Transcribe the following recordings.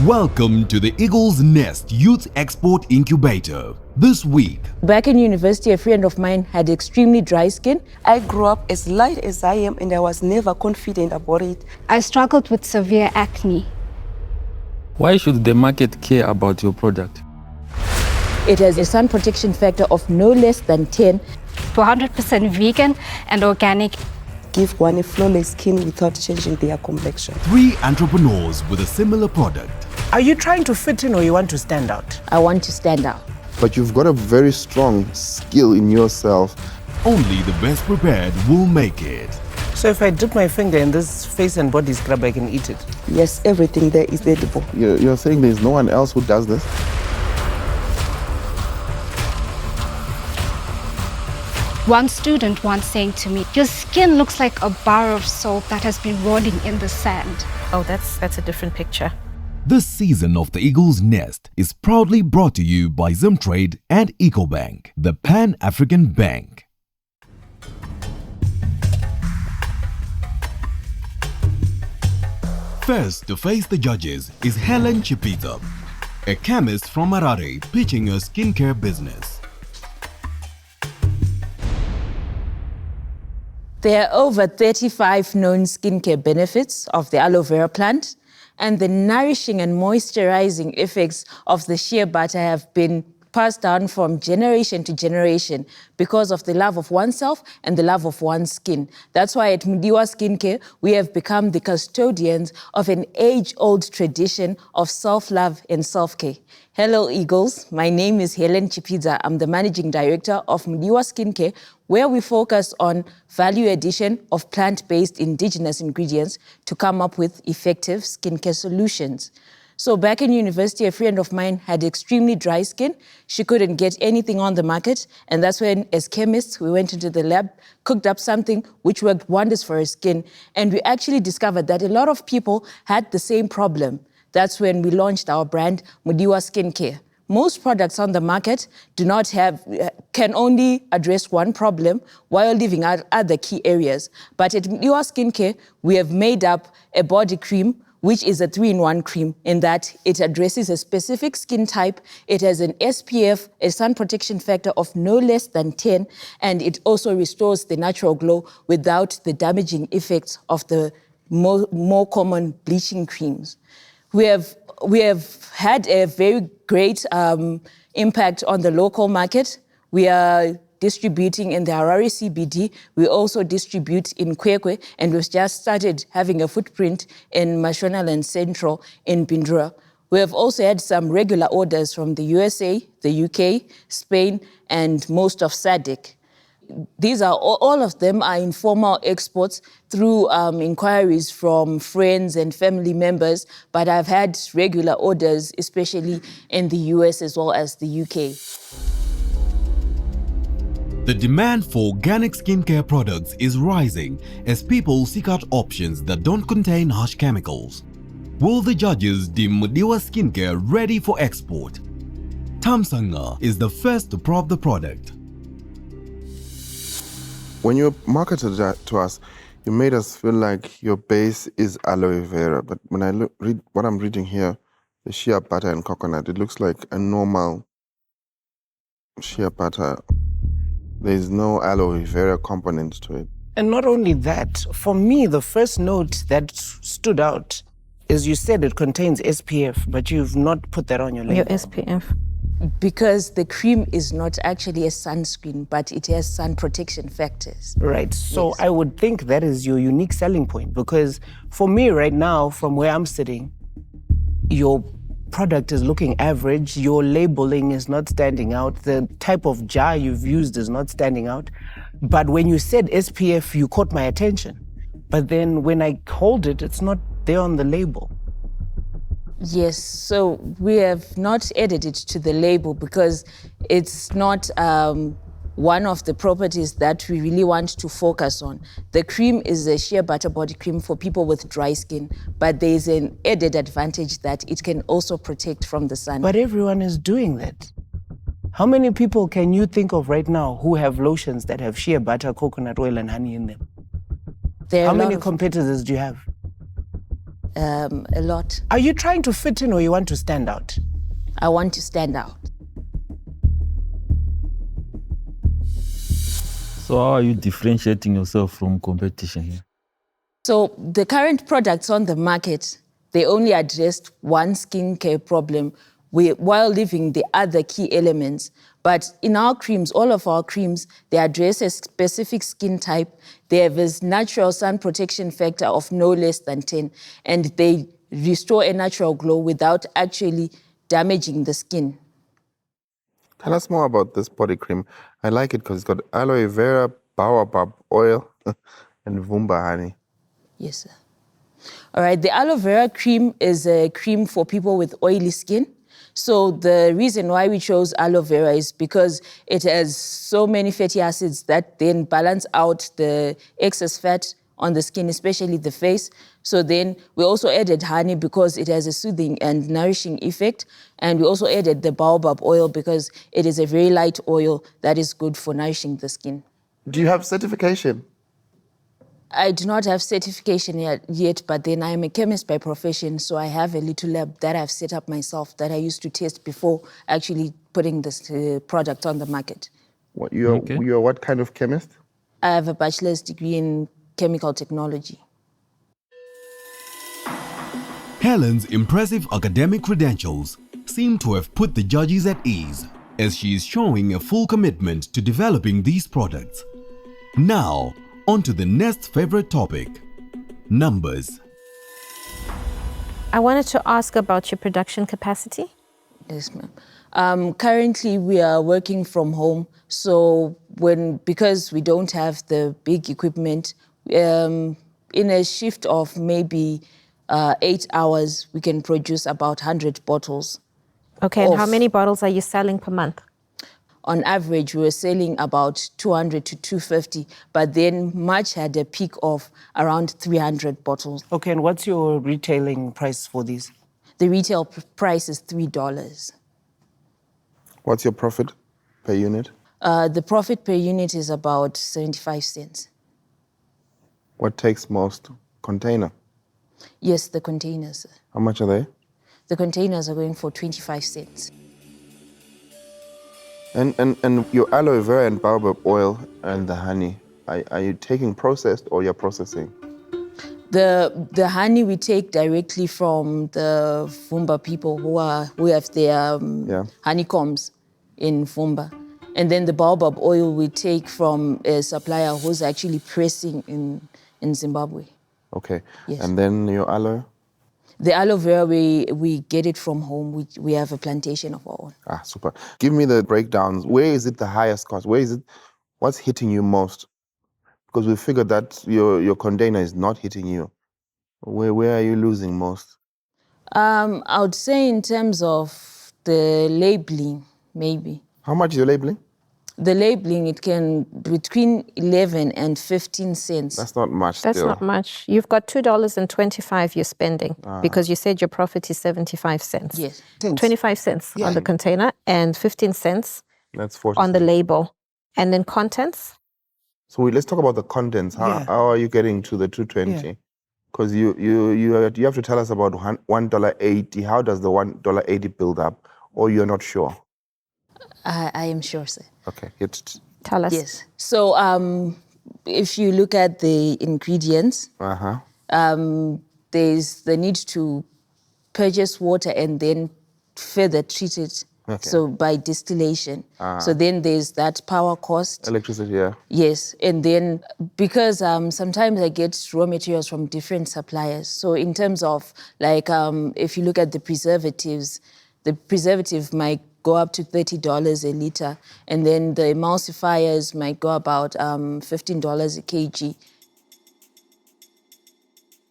Welcome to the Eagle's Nest Youth Export Incubator. This week, back in university, a friend of mine had extremely dry skin. I grew up as light as I am and I was never confident about it. I struggled with severe acne. Why should the market care about your product? It has a sun protection factor of no less than 10. 200% vegan and organic. Give one a flawless skin without changing their complexion. 3 entrepreneurs with a similar product. Are you trying to fit in or you want to stand out? I want to stand out. But you've got a very strong skill in yourself. Only the best prepared will make it. So if I dip my finger in this face and body scrub, I can eat it? Yes, everything there is edible. You're saying there's no one else who does this? One student once saying to me, "Your skin looks like a bar of soap that has been rolling in the sand." Oh, that's a different picture. This season of the Eagle's Nest is proudly brought to you by Zimtrade and Ecobank, the Pan-African Bank. First to face the judges is Helen Chipita, a chemist from Harare pitching her skincare business. There are over 35 known skincare benefits of the aloe vera plant, and the nourishing and moisturizing effects of the shea butter have been passed down from generation to generation because of the love of oneself and the love of one's skin. That's why at Mudiwa Skincare, we have become the custodians of an age-old tradition of self-love and self-care. Hello, Eagles. My name is Helen Chipidza. I'm the Managing Director of Mudiwa Skincare, where we focus on value addition of plant-based indigenous ingredients to come up with effective skincare solutions. So back in university, a friend of mine had extremely dry skin. She couldn't get anything on the market. And that's when, as chemists, we went into the lab, cooked up something which worked wonders for her skin. And we actually discovered that a lot of people had the same problem. That's when we launched our brand, Mudiwa Skincare. Most products on the market can only address one problem while leaving out other key areas. But at Mudiwa Skincare, we have made up a body cream which is a 3-in-1 cream in that it addresses a specific skin type. It has an SPF, a sun protection factor of no less than 10, and it also restores the natural glow without the damaging effects of the more common bleaching creams. We have had a very great impact on the local market. We are distributing in the Harare CBD. We also distribute in Kwekwe, and we've just started having a footprint in Mashonaland Central in Bindura. We have also had some regular orders from the USA, the UK, Spain, and most of SADC. These are all of them are informal exports through inquiries from friends and family members, but I've had regular orders, especially in the US as well as the UK. The demand for organic skincare products is rising as people seek out options that don't contain harsh chemicals. Will the judges deem Mudiwa Skincare ready for export? Tamsanga is the first to probe the product. When you marketed that to us, you made us feel like your base is aloe vera. But when I read what I'm reading here, the shea butter and coconut, it looks like a normal shea butter. There's no aloe vera component to it. And not only that, for me, the first note that stood out is you said it contains SPF, but you've not put that on your label. Your SPF. Because the cream is not actually a sunscreen, but it has sun protection factors. Right, so Yes. I would think that is your unique selling point, because for me right now, from where I'm sitting, your product is looking average, your labeling is not standing out, the type of jar you've used is not standing out. But when you said SPF, you caught my attention. But then when I hold it, it's not there on the label. Yes, so we have not added it to the label because it's not one of the properties that we really want to focus on. The cream is a shea butter body cream for people with dry skin, but there's an added advantage that it can also protect from the sun. But everyone is doing that. How many people can you think of right now who have lotions that have shea butter, coconut oil, and honey in them? How many competitors do you have? A lot. Are you trying to fit in or you want to stand out? I want to stand out. So how are you differentiating yourself from competition here? So the current products on the market, they only addressed one skincare problem while leaving the other key elements. But in our creams, all of our creams, they address a specific skin type. They have this natural sun protection factor of no less than 10, and they restore a natural glow without actually damaging the skin. Tell us more about this body cream. I like it because it's got aloe vera, baobab oil, and vumba honey. Yes, sir. All right, the aloe vera cream is a cream for people with oily skin. So the reason why we chose aloe vera is because it has so many fatty acids that then balance out the excess fat on the skin, especially the face. So then we also added honey because it has a soothing and nourishing effect. And we also added the baobab oil because it is a very light oil that is good for nourishing the skin. Do you have certification? I do not have certification yet, but then I am a chemist by profession, so I have a little lab that I've set up myself that I used to test before actually putting this product on the market. You're what kind of chemist? I have a bachelor's degree in chemical technology. Helen's impressive academic credentials seem to have put the judges at ease, as she is showing a full commitment to developing these products. Now, on to the next favorite topic, numbers. I wanted to ask about your production capacity. Yes, ma'am. Currently, we are working from home, so because we don't have the big equipment, in a shift of maybe 8 hours, we can produce about 100 bottles. Okay, and how many bottles are you selling per month? On average, we were selling about 200 to 250, but then March had a peak of around 300 bottles. Okay, and what's your retailing price for these? The retail price is $3. What's your profit per unit? The profit per unit is about 75 cents. What takes most? Container? Yes, the containers. How much are they? The containers are going for 25 cents. And your aloe vera and baobab oil and the honey, are you taking processed or you're processing? The honey we take directly from the Vumba people who have their honeycombs in Vumba. And then the baobab oil we take from a supplier who's actually pressing in Zimbabwe. Okay. Yes. And then your aloe? The aloe vera, we get it from home. We have a plantation of our own. Ah, super. Give me the breakdowns. Where is it the highest cost? What's hitting you most? Because we figured that your container is not hitting you. Where are you losing most? I would say in terms of the labeling, maybe. How much is your labeling? The labeling, it can between 11 and 15 cents. That's not much That's still. not much. You've got $2.25 you're spending because you said your profit is 75 cents. Yes. 25 cents on the container and 15 cents That's 40 on the cents. label. And then contents? So let's talk about the contents. How are you getting to the 220? Because you have to tell us about $1.80. How does the $1.80 build up? Or you're not sure? I am sure, sir. Okay. Tell us. Yes. So if you look at the ingredients, there's the need to purchase water and then further treat it. Okay. So by distillation. So then there's that power cost. Electricity, yeah. Yes, and then because sometimes I get raw materials from different suppliers. So in terms of like, if you look at the preservative might go up to $30 a liter, and then the emulsifiers might go about $15 a kg.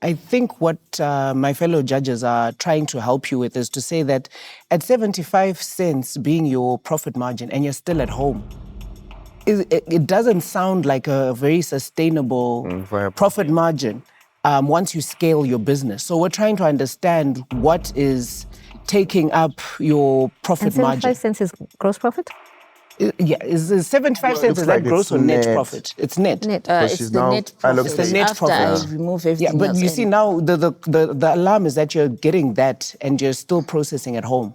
I think what my fellow judges are trying to help you with is to say that at 75 cents being your profit margin and you're still at home, it doesn't sound like a very sustainable profit margin once you scale your business. So we're trying to understand what is taking up your profit and 75 margin. cents is gross profit? Is 75 cents, looks is like that gross it's or net net. profit? It's net. Net. So It's she's the now net profit. It's the net after profit. I remove everything Yeah, but else. you and see now the alarm is that you're getting that and you're still processing at home.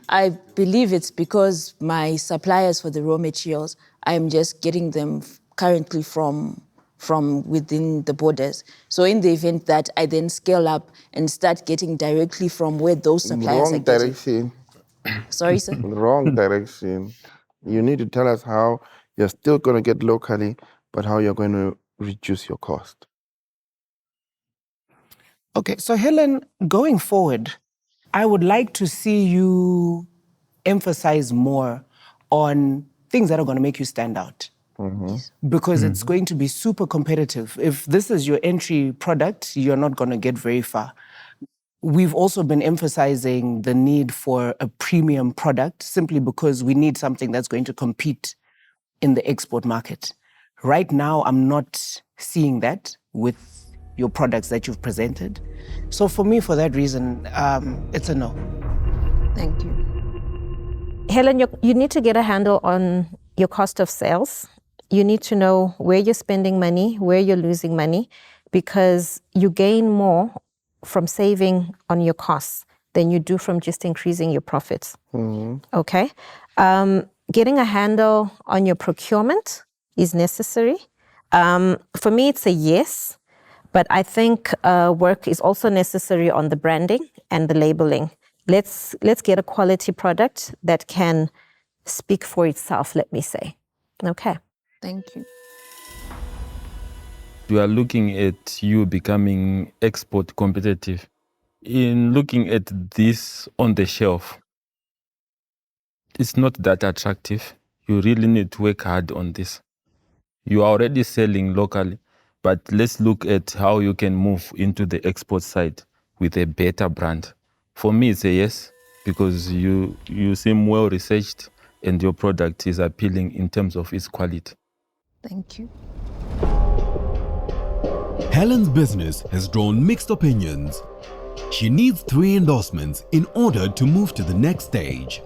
I believe it's because my suppliers for the raw materials, I'm just getting them currently from within the borders. So in the event that I then scale up and start getting directly from where those suppliers are Wrong getting. direction. Sorry, sir? Wrong direction. You need to tell us how you're still going to get locally, but how you're going to reduce your cost. Okay, so Helen, going forward, I would like to see you emphasize more on things that are going to make you stand out. Because it's going to be super competitive. If this is your entry product, you're not going to get very far. We've also been emphasizing the need for a premium product simply because we need something that's going to compete in the export market. Right now, I'm not seeing that with your products that you've presented. So for me, for that reason, it's a no. Thank you. Helen, you need to get a handle on your cost of sales. You need to know where you're spending money, where you're losing money, because you gain more from saving on your costs than you do from just increasing your profits. Okay? Getting a handle on your procurement is necessary. For me, it's a yes, but I think work is also necessary on the branding and the labeling. Let's get a quality product that can speak for itself, let me say. Okay. Thank you. You are looking at you becoming export competitive. In looking at this on the shelf, it's not that attractive. You really need to work hard on this. You are already selling locally, but let's look at how you can move into the export side with a better brand. For me, it's a yes, because you seem well researched and your product is appealing in terms of its quality. Thank you. Helen's business has drawn mixed opinions. She needs 3 endorsements in order to move to the next stage.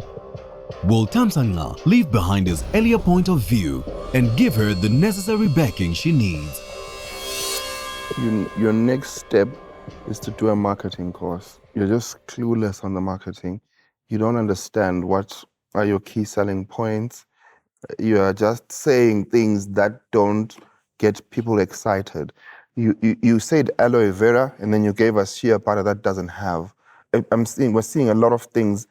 Will Tamsanga leave behind his earlier point of view and give her the necessary backing she needs? Your next step is to do a marketing course. You're just clueless on the marketing. You don't understand what are your key selling points. You are just saying things that don't get people excited. You said aloe vera, and then you gave us shea butter that doesn't have. We're seeing a lot of things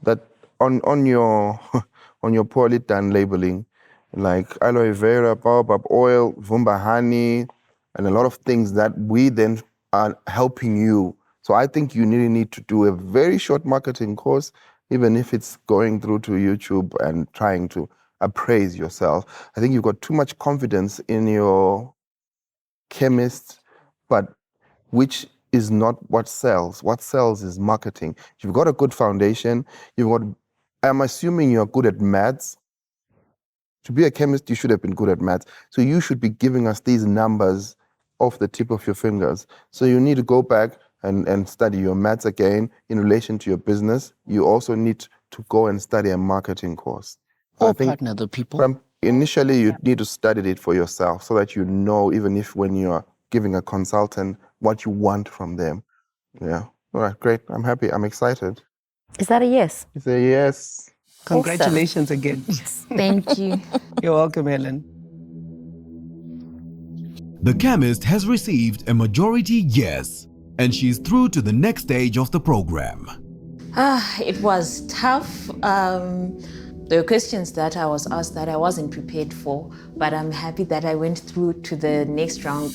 that on your on your poorly done labeling, like aloe vera, baobab oil, vumba honey, and a lot of things that we then are helping you. So I think you really need to do a very short marketing course, even if it's going through to YouTube and trying to appraise yourself. I think you've got too much confidence in your chemist, but which is not what sells. What sells is marketing. You've got a good foundation. I'm assuming you're good at maths. To be a chemist, you should have been good at maths. So you should be giving us these numbers off the tip of your fingers. So you need to go back and study your maths again in relation to your business. You also need to go and study a marketing course. Or partner the people. Initially, you need to study it for yourself so that you know, even if when you're giving a consultant, what you want from them. Yeah. All right, great. I'm happy. I'm excited. Is that a yes? It's a yes. Congratulations again. Thank you. You're welcome, Helen. The chemist has received a majority yes, and she's through to the next stage of the program. It was tough. There were questions that I was asked that I wasn't prepared for, but I'm happy that I went through to the next round.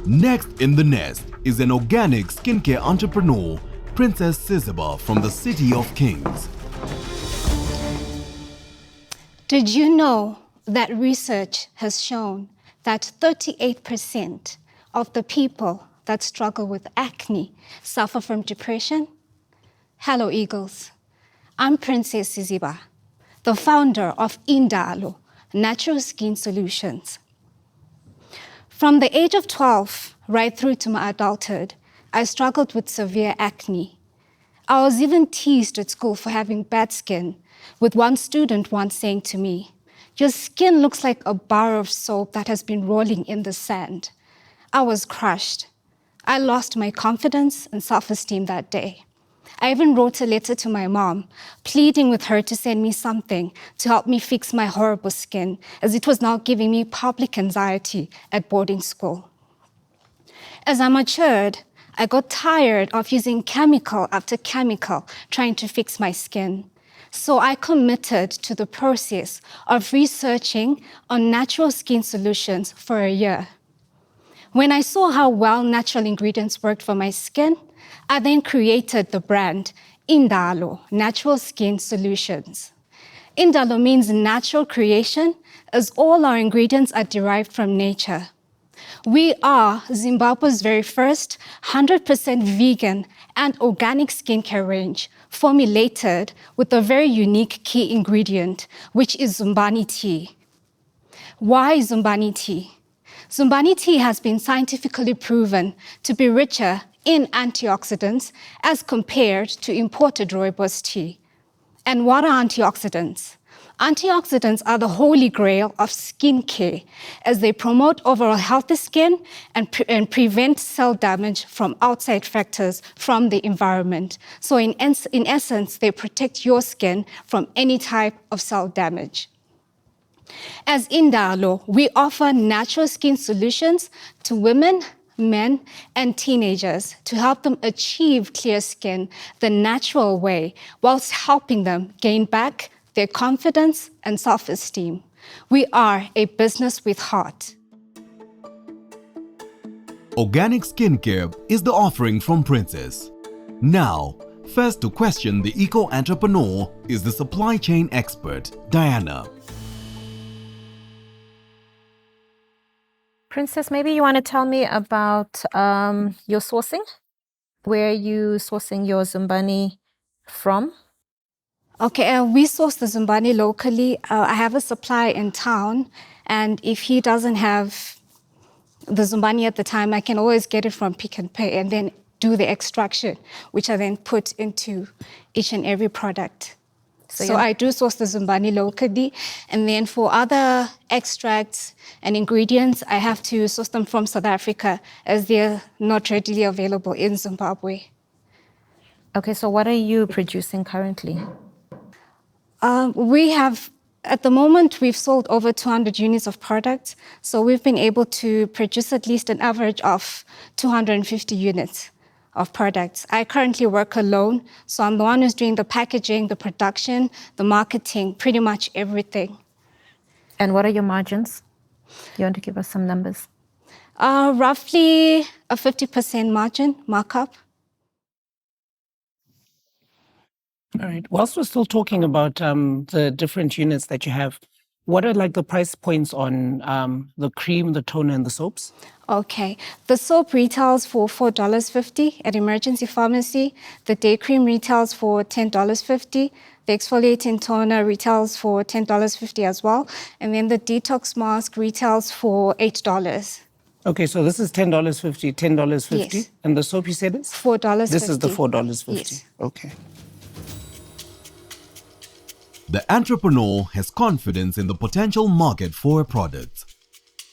Next in the nest is an organic skincare entrepreneur, Princess Siziba from the City of Kings. Did you know that research has shown that 38% of the people that struggle with acne suffer from depression? Hello, Eagles. I'm Princess Siziba, the founder of Indalo, Natural Skin Solutions. From the age of 12 right through to my adulthood, I struggled with severe acne. I was even teased at school for having bad skin, with one student once saying to me, "Your skin looks like a bar of soap that has been rolling in the sand." I was crushed. I lost my confidence and self-esteem that day. I even wrote a letter to my mom, pleading with her to send me something to help me fix my horrible skin, as it was now giving me public anxiety at boarding school. As I matured, I got tired of using chemical after chemical trying to fix my skin. So I committed to the process of researching on natural skin solutions for a year. When I saw how well natural ingredients worked for my skin, I then created the brand Indalo, Natural Skin Solutions. Indalo means natural creation, as all our ingredients are derived from nature. We are Zimbabwe's very first 100% vegan and organic skincare range, formulated with a very unique key ingredient, which is Zumbani tea. Why Zumbani tea? Zumbani tea has been scientifically proven to be richer in antioxidants as compared to imported rooibos tea. And what are antioxidants? Antioxidants are the holy grail of skincare, as they promote overall healthy skin and prevent cell damage from outside factors from the environment. So in essence, they protect your skin from any type of cell damage. As Indalo, we offer natural skin solutions to women, men, and teenagers to help them achieve clear skin the natural way, whilst helping them gain back their confidence and self-esteem. We are a business with heart. Organic skincare is the offering from Princess. Now, first to question the eco-entrepreneur is the supply chain expert, Diana. Princess, maybe you want to tell me about your sourcing. Where are you sourcing your Zumbani from? Okay, we source the Zumbani locally. I have a supplier in town, and if he doesn't have the Zumbani at the time, I can always get it from Pick and Pay and then do the extraction, which I then put into each and every product. So I do source the Zumbani locally, and then for other extracts and ingredients, I have to source them from South Africa, as they're not readily available in Zimbabwe. Okay, so what are you producing currently? We have, at the moment, we've sold over 200 units of products, so we've been able to produce at least an average of 250 units of products. I currently work alone, so I'm the one who's doing the packaging, the production, the marketing, pretty much everything. And what are your margins? You want to give us some numbers? Roughly a 50% margin markup. All right. Whilst we're still talking about the different units that you have, what are like the price points on the cream, the toner, and the soaps? Okay. The soap retails for $4.50 at Emergency Pharmacy. The day cream retails for $10.50. The exfoliating toner retails for $10.50 as well. And then the detox mask retails for $8. Okay, so this is $10.50, $10.50. Yes. And the soap you said is? $4.50. This is the $4.50. Yes. Okay. The entrepreneur has confidence in the potential market for a product.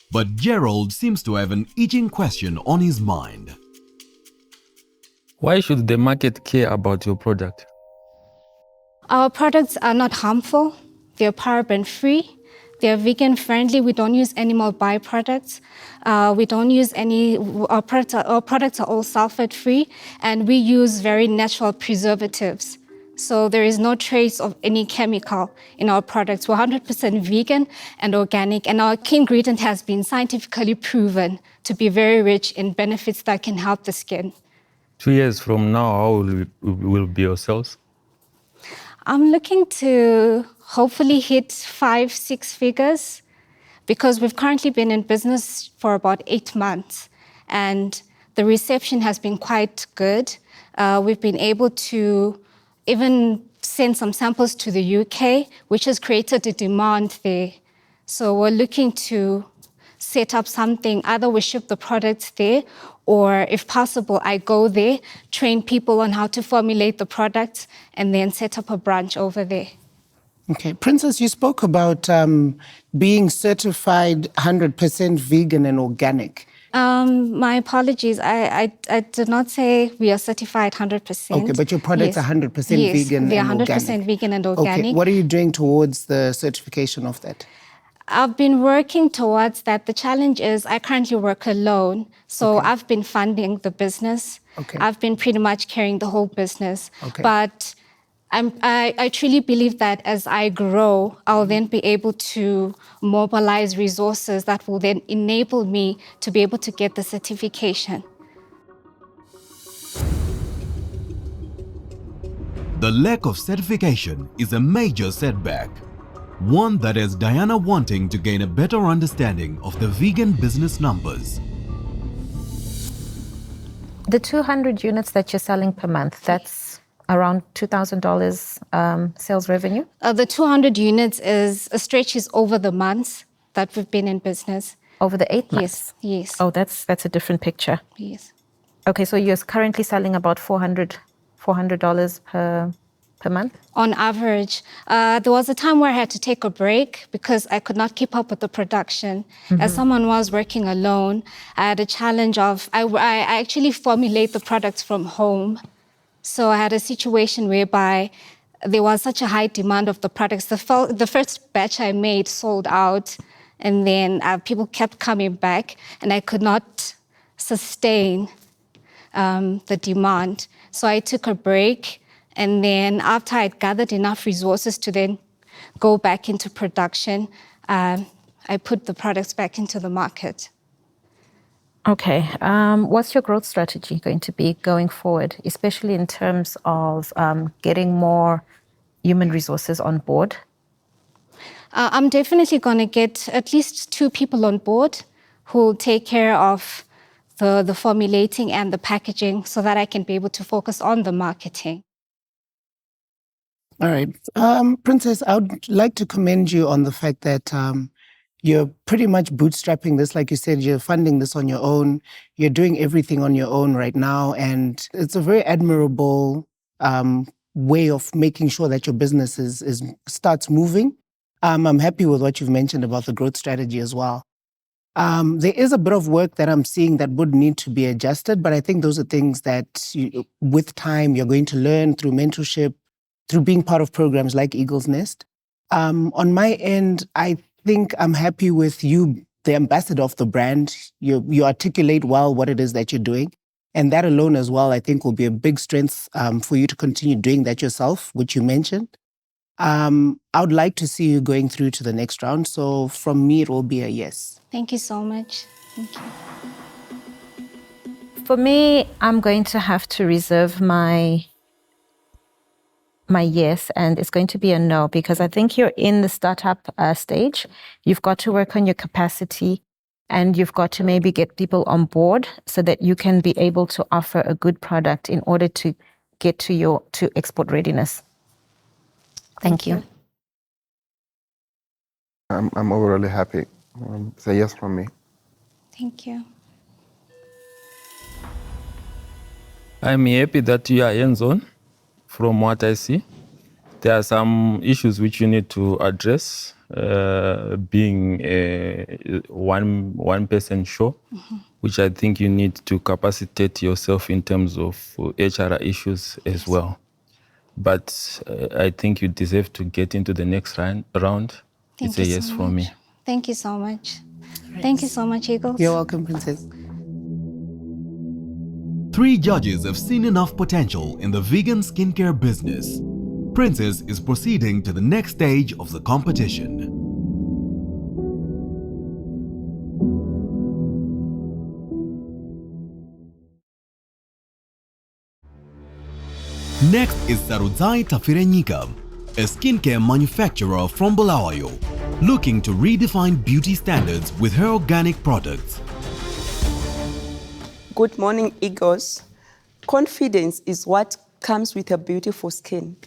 But Gerald seems to have an itching question on his mind. Why should the market care about your product? Our products are not harmful. They're paraben-free. They're vegan-friendly. We don't use animal byproducts. We don't use any. Our products are all sulfate-free, and we use very natural preservatives. So there is no trace of any chemical in our products. We're 100% vegan and organic, and our key ingredient has been scientifically proven to be very rich in benefits that can help the skin. 2 years from now, how will be your sales? I'm looking to hopefully hit 5-6 figures, because we've currently been in business for about 8 months, and the reception has been quite good. We've been able to even send some samples to the UK, which has created a demand there. So we're looking to set up something. Either we ship the products there, or if possible, I go there, train people on how to formulate the products, and then set up a branch over there. Okay. Princess, you spoke about being certified 100% vegan and organic. My apologies. I did not say we are certified 100%. Okay, but your products Yes. are 100% vegan they are and 100% organic. vegan and organic. Okay, what are you doing towards the certification of that? I've been working towards that. The challenge is I currently work alone. So Okay. I've been funding the business. Okay. I've been pretty much carrying the whole business. Okay. But I truly believe that as I grow, I'll then be able to mobilize resources that will then enable me to be able to get the certification. The lack of certification is a major setback, one that has Diana wanting to gain a better understanding of the vegan business numbers. The 200 units that you're selling per month, that's around $2,000 sales revenue? The 200 units stretches over the months that we've been in business. Over the 8 months? Yes. Oh, that's a different picture. Yes. Okay, so you're currently selling about $400 per month? On average. There was a time where I had to take a break because I could not keep up with the production. As someone who was working alone, I had a challenge of, I actually formulate the products from home. So I had a situation whereby there was such a high demand of the products. The first batch I made sold out, and then people kept coming back, and I could not sustain the demand. So I took a break, and then after I'd gathered enough resources to then go back into production, I put the products back into the market. Okay. What's your growth strategy going to be going forward, especially in terms of getting more human resources on board? I'm definitely going to get at least 2 people on board who will take care of the formulating and the packaging so that I can be able to focus on the marketing. All right. Princess, I would like to commend you on the fact that you're pretty much bootstrapping this. Like you said, you're funding this on your own. You're doing everything on your own right now. And it's a very admirable way of making sure that your business starts moving. I'm happy with what you've mentioned about the growth strategy as well. There is a bit of work that I'm seeing that would need to be adjusted, but I think those are things that with time you're going to learn through mentorship, through being part of programs like Eagle's Nest. On my end, I think I'm happy with you, the ambassador of the brand. You articulate well what it is that you're doing. And that alone as well, I think will be a big strength for you to continue doing that yourself, which you mentioned. I would like to see you going through to the next round. So from me, it will be a yes. Thank you so much. Thank you. For me, I'm going to have to reserve my yes, and it's going to be a no, because I think you're in the startup stage. You've got to work on your capacity, and you've got to maybe get people on board so that you can be able to offer a good product in order to get to export readiness. Thank you. I'm overall happy. It's a yes from me. Thank you. I'm happy that you are hands-on. From what I see, there are some issues which you need to address, being a one-person show, which I think you need to capacitate yourself in terms of HR issues as well. But I think you deserve to get into the next round. It's a yes from me. Thank you so much. Thank you so much, Eagles. You're welcome, Princess. 3 judges have seen enough potential in the vegan skincare business. Princess is proceeding to the next stage of the competition. Next is Sarudzai Tafirenyika, a skincare manufacturer from Bulawayo, looking to redefine beauty standards with her organic products. Good morning, Eagles. Confidence is what comes with a beautiful skin.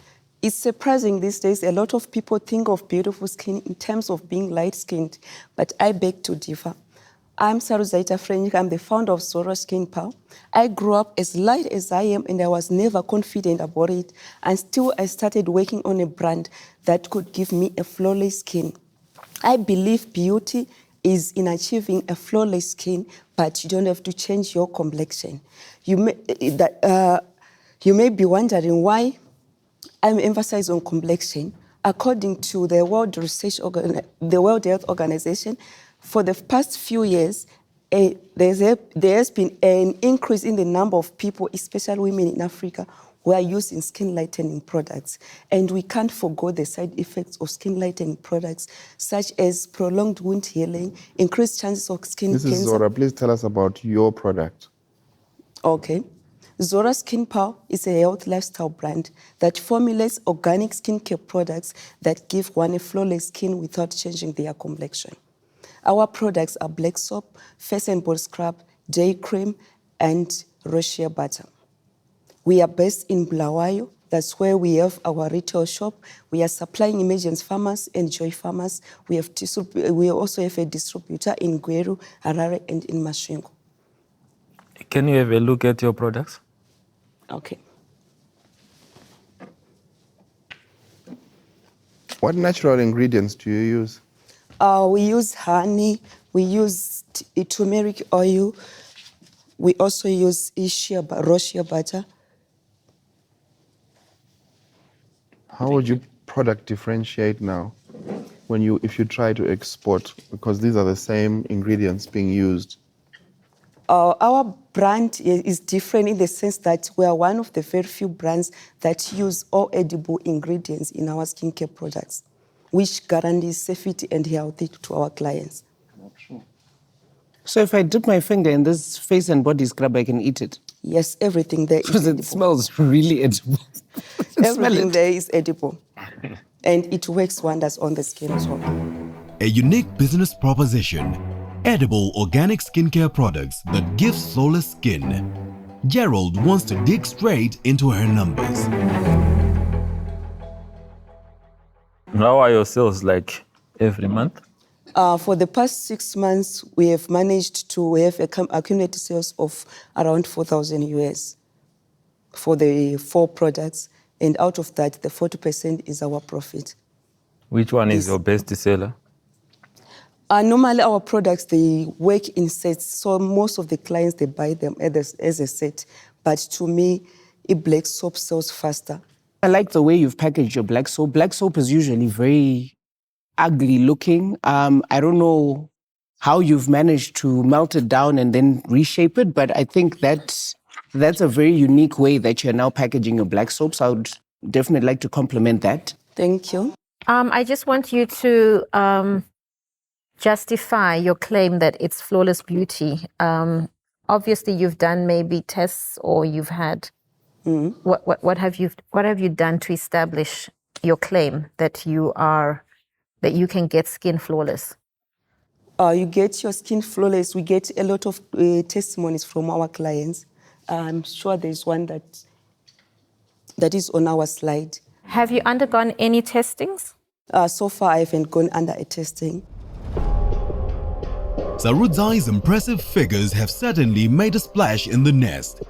It's surprising these days, a lot of people think of beautiful skin in terms of being light-skinned, but I beg to differ. I'm Saruzaita Frenik. I'm the founder of Zora Skin Power. I grew up as light as I am, and I was never confident about it. Until I started working on a brand that could give me a flawless skin. I believe beauty is in achieving a flawless skin, but you don't have to change your complexion. You may be wondering why I'm emphasizing on complexion. According to the World Health Organization, for the past few years, there has been an increase in the number of people, especially women in Africa, who are using skin lightening products. And we can't forgo the side effects of skin lightening products, such as prolonged wound healing, increased chances of skin cancer. This is Zora. Please tell us about your product. Okay. Zora Skin Power is a health lifestyle brand that formulates organic skincare products that give one a flawless skin without changing their complexion. Our products are black soap, face and body scrub, day cream, and raw shea butter. We are based in Bulawayo. That's where we have our retail shop. We are supplying Emergence Farmers and Joy Farmers. We also have a distributor in Gweru, Harare, and in Masvingo. Can you have a look at your products? Okay. What natural ingredients do you use? We use honey, we use turmeric oil, we also use raw shea butter. How would your product differentiate now if you try to export? Because these are the same ingredients being used. Our brand is different in the sense that we are one of the very few brands that use all edible ingredients in our skincare products, which guarantees safety and health to our clients. So if I dip my finger in this face and body scrub, I can eat it? Yes, everything there is Because it edible. smells really edible. Everything there is edible. And it works wonders on the skin as well. A unique business proposition. Edible organic skincare products that give flawless skin. Gerald wants to dig straight into her numbers. How are your sales like every month? For the past 6 months, we have managed to have accumulated sales of around 4,000 US for the 4 products. And out of that, the 40% is our profit. Which one is your best seller? Normally, our products, they work in sets. So most of the clients, they buy them as a set. But to me, a black soap sells faster. I like the way you've packaged your black soap. Black soap is usually very ugly looking. I don't know how you've managed to melt it down and then reshape it, but I think that's a very unique way that you're now packaging your black soaps. I would definitely like to compliment that. Thank you. I just want you to justify your claim that it's flawless beauty. Obviously, you've done maybe tests, or you've had. What have you done to establish your claim that you can get skin flawless? You get your skin flawless. We get a lot of testimonies from our clients. I'm sure there's one that is on our slide. Have you undergone any testings? So far, I haven't gone under a testing. Sarudzai's impressive figures have certainly made a splash in the nest,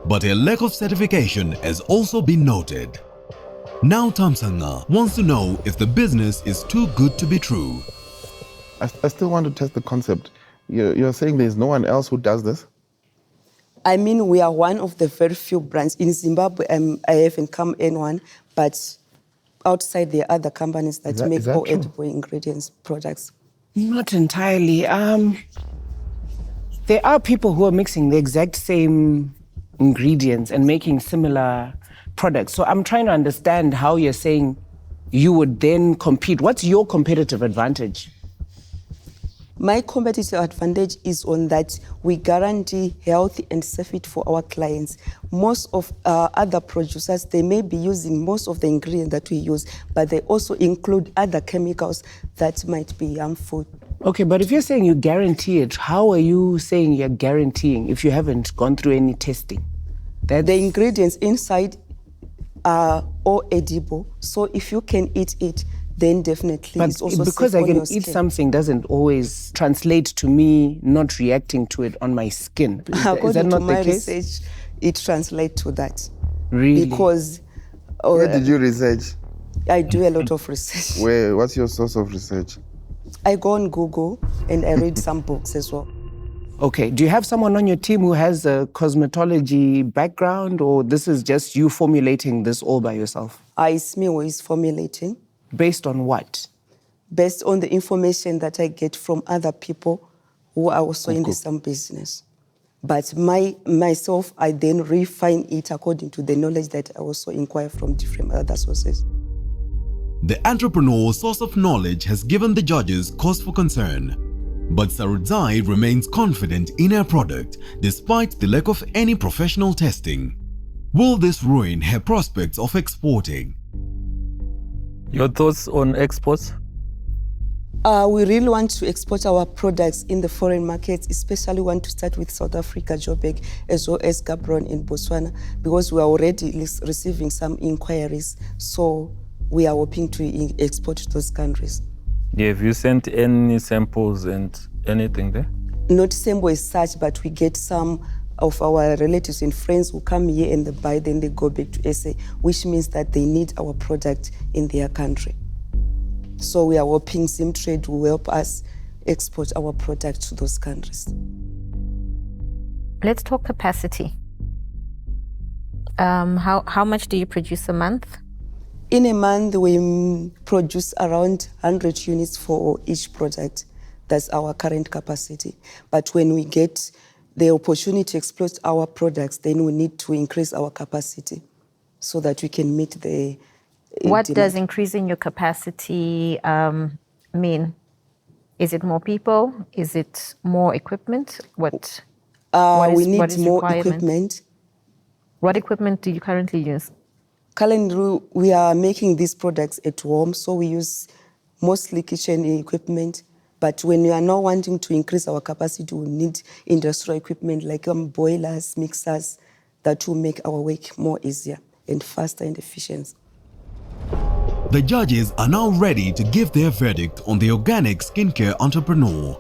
but a lack of certification has also been noted. Now Tamsanga wants to know if the business is too good to be true. I still want to test the concept. You're saying there's no one else who does this? I mean, we are one of the very few brands. In Zimbabwe, I haven't come in one, but outside there are other companies that make all edible ingredients products. Not entirely. There are people who are mixing the exact same ingredients and making similar products. So I'm trying to understand how you're saying you would then compete. What's your competitive advantage? My competitive advantage is on that we guarantee health and safety for our clients. Most of other producers, they may be using most of the ingredients that we use, but they also include other chemicals that might be harmful. Okay, but if you're saying you guarantee it, how are you saying you're guaranteeing if you haven't gone through any testing? The ingredients inside are all edible, so if you can eat it, then definitely But it's also because safe I on can your eat skin. something doesn't always translate to me not reacting to it on my skin. Is that According to not the my case? research, it translates to that. Really? Because Where did you research? I do a lot of research. What's your source of research? I go on Google and I read some books as well. Okay. Do you have someone on your team who has a cosmetology background, or this is just you formulating this all by yourself? It's me who is formulating. Based on what? Based on the information that I get from other people who are also in the same business. But myself, I then refine it according to the knowledge that I also inquire from different other sources. The entrepreneur's source of knowledge has given the judges cause for concern. But Sarudzai remains confident in her product despite the lack of any professional testing. Will this ruin her prospects of exporting? Your thoughts on exports? We really want to export our products in the foreign markets, especially want to start with South Africa, Joburg, as well as Gabon in Botswana, because we are already receiving some inquiries. So we are hoping to export to those countries. Have you sent any samples and anything there? Not sample as such, but we get some of our relatives and friends who come here and they buy, then they go back to SA, which means that they need our product in their country. So we are hoping Zimtrade will help us export our product to those countries. Let's talk capacity. How much do you produce a month? In a month, we produce around 100 units for each product. That's our current capacity. But when we get the opportunity to exploit our products, then we need to increase our capacity so that we can meet the What demand. does increasing your capacity mean? Is it more people? Is it more equipment? What We is need more requirement? equipment. What equipment do you currently use? Currently, we are making these products at home, so we use mostly kitchen equipment. But when we are now wanting to increase our capacity, we need industrial equipment like boilers, mixers, that will make our work more easier and faster and efficient. The judges are now ready to give their verdict on the organic skincare entrepreneur.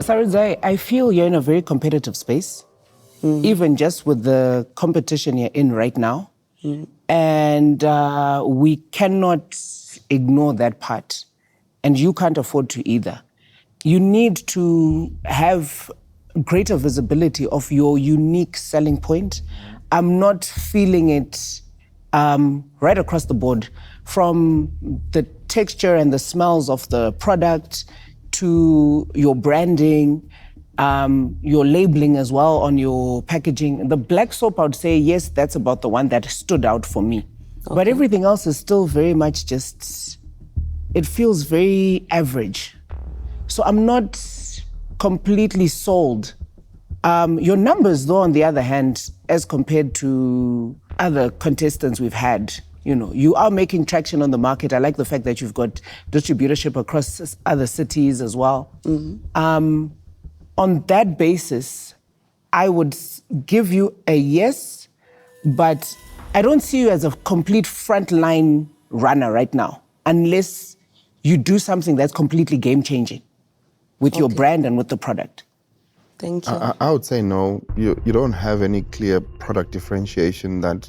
Sarudzai, I feel you're in a very competitive space, even just with the competition you're in right now. And we cannot ignore that part. And you can't afford to either. You need to have greater visibility of your unique selling point. I'm not feeling it right across the board, from the texture and the smells of the product to your branding, your labeling as well on your packaging. The black soap, I would say, yes, that's about the one that stood out for me. Okay. But everything else is still very much just, it feels very average. So I'm not completely sold. Your numbers, though, on the other hand, as compared to other contestants we've had, you are making traction on the market. I like the fact that you've got distributorship across other cities as well. On that basis, I would give you a yes, but I don't see you as a complete frontline runner right now, unless you do something that's completely game-changing with your brand and with the product. Thank you. I would say no. You don't have any clear product differentiation that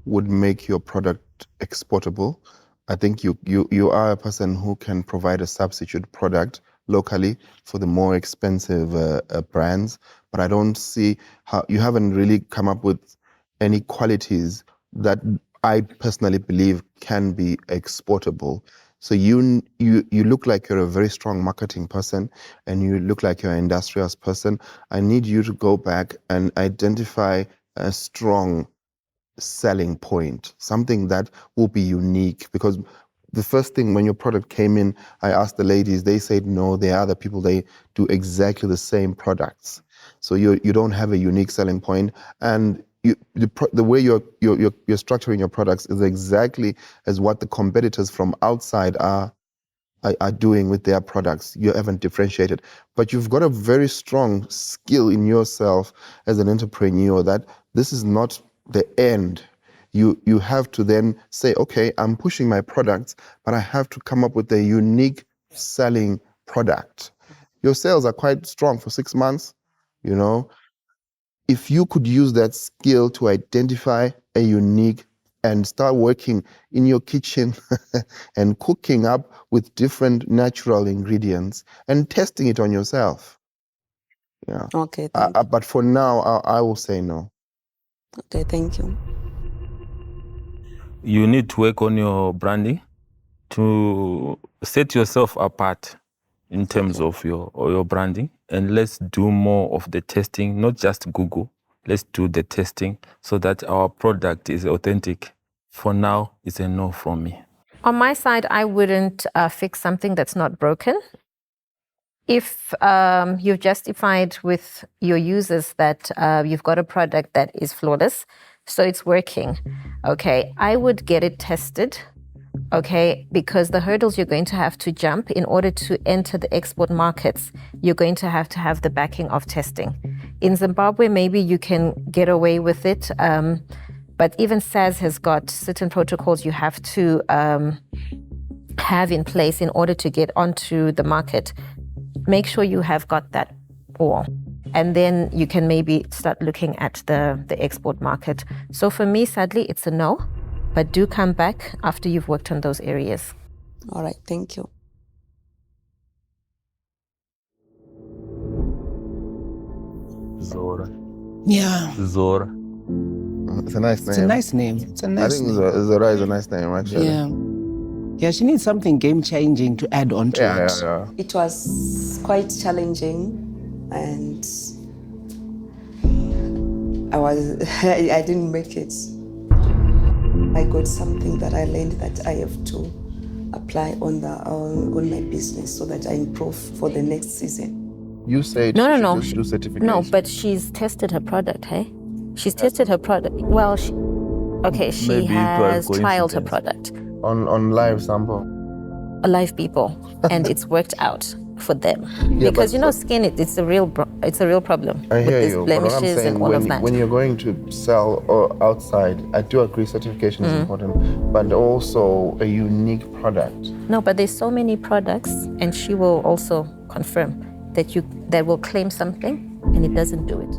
would make your product exportable. I think you are a person who can provide a substitute product locally for the more expensive brands, but I don't see how you haven't really come up with any qualities that I personally believe can be exportable. So you look like you're a very strong marketing person, and you look like you're an industrious person. I need you to go back and identify a strong selling point, something that will be unique. Because the first thing when your product came in, I asked the ladies, they said no, there are other people, they do exactly the same products. So you don't have a unique selling point, and the way you're structuring your products is exactly as what the competitors from outside are doing with their products. You haven't differentiated, but you've got a very strong skill in yourself as an entrepreneur that this is not the end. you have to then say, okay, I'm pushing my products, but I have to come up with a unique selling product. Your sales are quite strong for 6 months, you know. If you could use that skill to identify a unique and start working in your kitchen and cooking up with different natural ingredients and testing it on yourself. Yeah. Okay, thank But for now, I will say no. Okay, thank you. You need to work on your branding to set yourself apart in terms of your branding, and let's do more of the testing, not just Google. Let's do the testing so that our product is authentic. For now, it's a no from me. On my side, I wouldn't fix something that's not broken. If you've justified with your users that you've got a product that is flawless, so it's working, okay, I would get it tested, okay, because the hurdles you're going to have to jump in order to enter the export markets, you're going to have the backing of testing. In Zimbabwe, maybe you can get away with it, but even SAS has got certain protocols you have to have in place in order to get onto the market. Make sure you have got that all. And then you can maybe start looking at the export market. So for me, sadly, it's a no, but do come back after you've worked on those areas. All right, thank you. Zora. Yeah, Zora. It's a nice name. it's a nice name. It's a I nice think name. Zora is a nice name, actually. Yeah. Yeah, she needs something game-changing to add on to it. Yeah. It was quite challenging, and I didn't make it. I got something that I learned that I have to apply on my business so that I improve for the next season. You said No. just do certification. No, but she's tested her product, hey? She's tested her product. Well, she Maybe it was has trialed her coincidence. product. On live sample. Live people, and it's worked out for them. Yeah, Because but- skin, it's a real problem. I hear with these you, but what I'm blemishes saying, and all of that. when you're going to sell outside, I do agree certification is important, but also a unique product. No, but there's so many products, and she will also confirm that will claim something, and it doesn't do it.